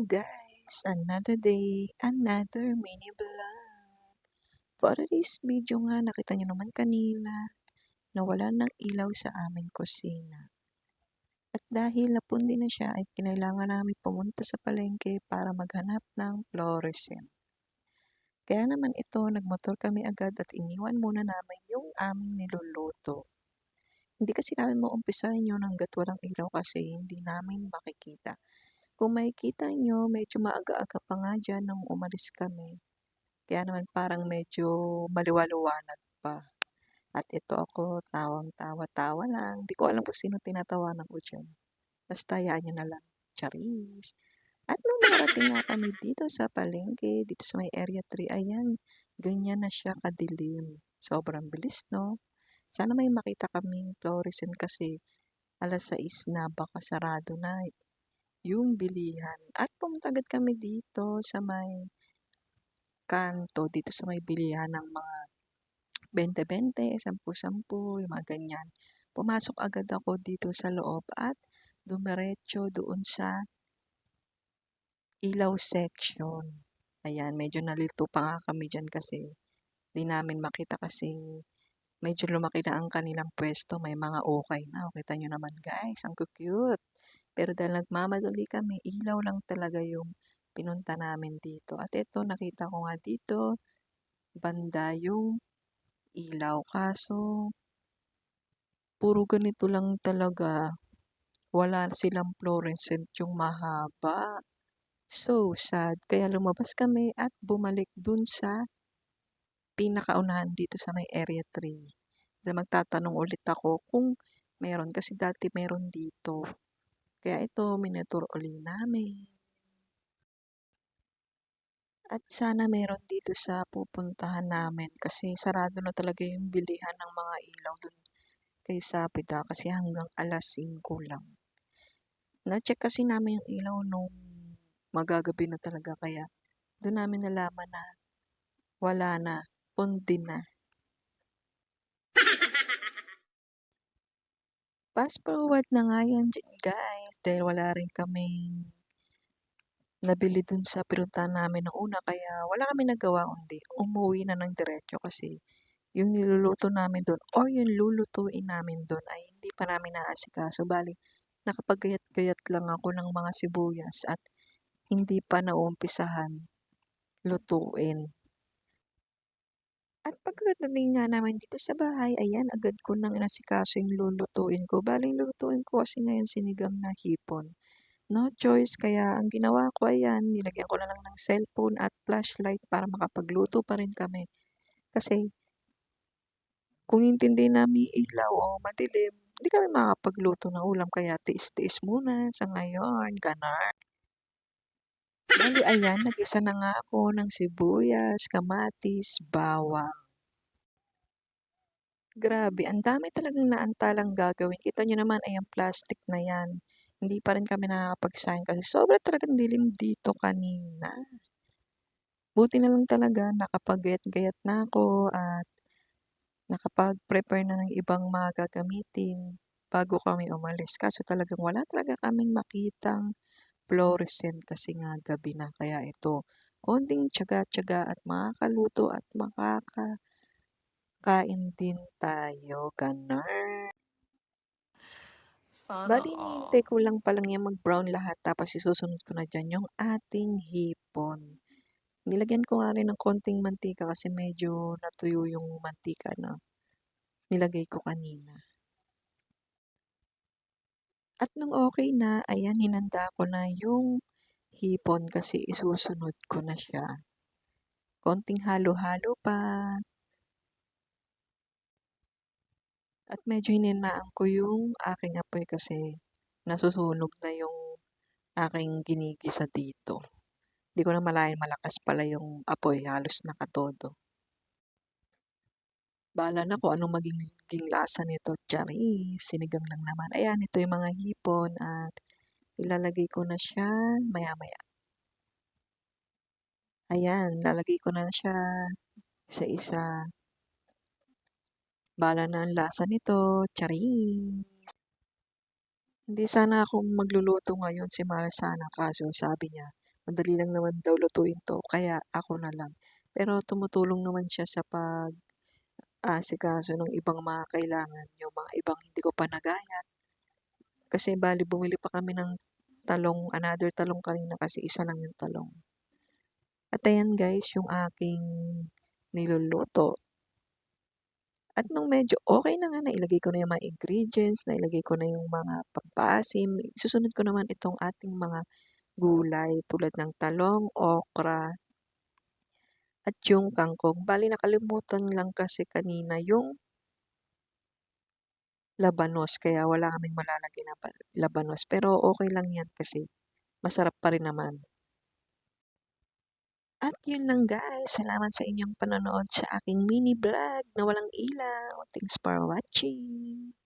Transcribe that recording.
guys, another day, another mini vlog. For this video nga, nakita nyo naman kanina, nawala ng ilaw sa aming kusina. At dahil napundi na siya, ay kinailangan namin pumunta sa palengke para maghanap ng fluorescent. Kaya naman ito, nagmotor kami agad at iniwan muna namin yung aming niluluto. Hindi kasi namin maumpisahan yun hanggat walang ilaw kasi hindi namin makikita. Kung makikita nyo, medyo maaga-aga pa nga dyan nung umalis kami. Kaya naman parang medyo maliwaluwanag pa. At ito ako, tawang-tawa lang. Di ko alam kung sino tinatawanan ko dyan. Basta hayaan nyo na lang. Charis! At nung makarating nga kami dito sa palengke, dito sa may area 3, ayan, ganyan na siya kadilim. Sobrang bilis, no? Sana may makita kaming fluorescent kasi alas 6 na, baka sarado na yung bilihan. At pumunta agad kami dito sa may kanto, dito sa may bilihan ng mga 20-20, 10-10, yung mga ganyan. Pumasok agad ako dito sa loob at dumiretso doon sa ilaw section. Ayan, medyo nalito pa nga kami dyan kasi di namin makita kasi medyo lumaki na ang kanilang pwesto. May mga ukay na. Kita nyo naman guys, ang cute. Pero dahil nagmamadali kami, ilaw lang talaga yung pinunta namin dito. At ito, nakita ko nga dito, banda yung ilaw. Kaso, puro ganito lang talaga. Wala silang fluorescent yung mahaba. So sad. Kaya lumabas kami at bumalik dun sa pinakaunahan dito sa may area 3. Magtatanong ulit ako kung meron kasi dati meron dito. Kaya ito, minitur uli namin. At sana meron dito sa pupuntahan namin kasi sarado na talaga yung bilihan ng mga ilaw dun kay Sapida kasi hanggang alas 5 lang. Na-check kasi namin yung ilaw nung magagabi na talaga kaya doon namin nalaman na wala na, pundi na. Fast forward na nga yan guys dahil wala rin kaming nabili dun sa pinuntahan namin nung una kaya wala kami nagawa kundi umuwi na ng diretso kasi yung niluluto namin doon or yung lulutuin namin doon ay hindi pa namin naasikaso. Bali, nakapagayat-gayat lang ako ng mga sibuyas at hindi pa naumpisahan lutuin. At pagdating nga namin dito sa bahay, ayan, agad ko nang nasikaso yung lulutuin ko. Bali, yung lulutuin ko kasi ngayon sinigang na hipon. No choice, kaya ang ginawa ko, ayan, nilagyan ko na lang ng cellphone at flashlight para makapagluto pa rin kami. Kasi kung intindi namin ilaw o madilim, hindi kami makakapagluto ng ulam kaya tiis-tiis muna sa ngayon, ganon. Bali ayan, nag-isa na nga ako ng sibuyas, kamatis, bawang. Grabe, ang dami talagang naantalang gagawin. Kita nyo naman, ay ang plastic na yan. Hindi pa rin kami nakakapag-sign kasi sobra talagang dilim dito kanina. Buti na lang talaga, nakapag-gayat-gayat na ako at nakapag-prepare na ng ibang mga gagamitin bago kami umalis. Kaso talagang wala talaga kaming makitang fluorescent kasi nga gabi na. Kaya ito, konting tiyaga-tiyaga at makakaluto at makakain din tayo. Ganon. Sana Bali, all. hinihintay ko lang palang yung mag-brown lahat tapos isusunod ko na dyan yung ating hipon. Nilagyan ko nga rin ng konting mantika kasi medyo natuyo yung mantika na nilagay ko kanina. At nung okay na, ayan, hinanda ko na yung hipon kasi isusunod ko na siya. Konting halo-halo pa. At medyo hininaan ko yung aking apoy kasi nasusunog na yung aking ginigisa dito. Di ko na malayan malakas pala yung apoy, halos nakatodo. Bahala na kung anong magiging lasa nito. Charis, sinigang lang naman. Ayan, ito yung mga hipon at ilalagay ko na siya maya-maya. Ayan, lalagay ko na siya isa-isa. Bahala na ang lasa nito. Charis! Hindi sana ako magluluto ngayon si Mara sana kaso sabi niya Madali lang naman daw lutuin 'to kaya ako na lang. Pero tumutulong naman siya sa asikaso ng ibang mga kailangan, yung mga ibang hindi ko pa nagaya. Kasi bale bumili pa kami ng talong, another talong kanina kasi isa lang yung talong. At ayan guys, yung aking niluluto. At nung medyo okay na nga, nailagay ko na yung mga ingredients, nailagay ko na yung mga pampaasim, susunod ko naman itong ating mga gulay tulad ng talong, okra, at yung kangkong. Bale nakalimutan lang kasi kanina yung labanos kaya wala kaming malalagay na labanos. Pero okay lang yan kasi masarap pa rin naman. At yun lang guys, salamat sa inyong panonood sa aking mini vlog na walang ilaw. Thanks for watching.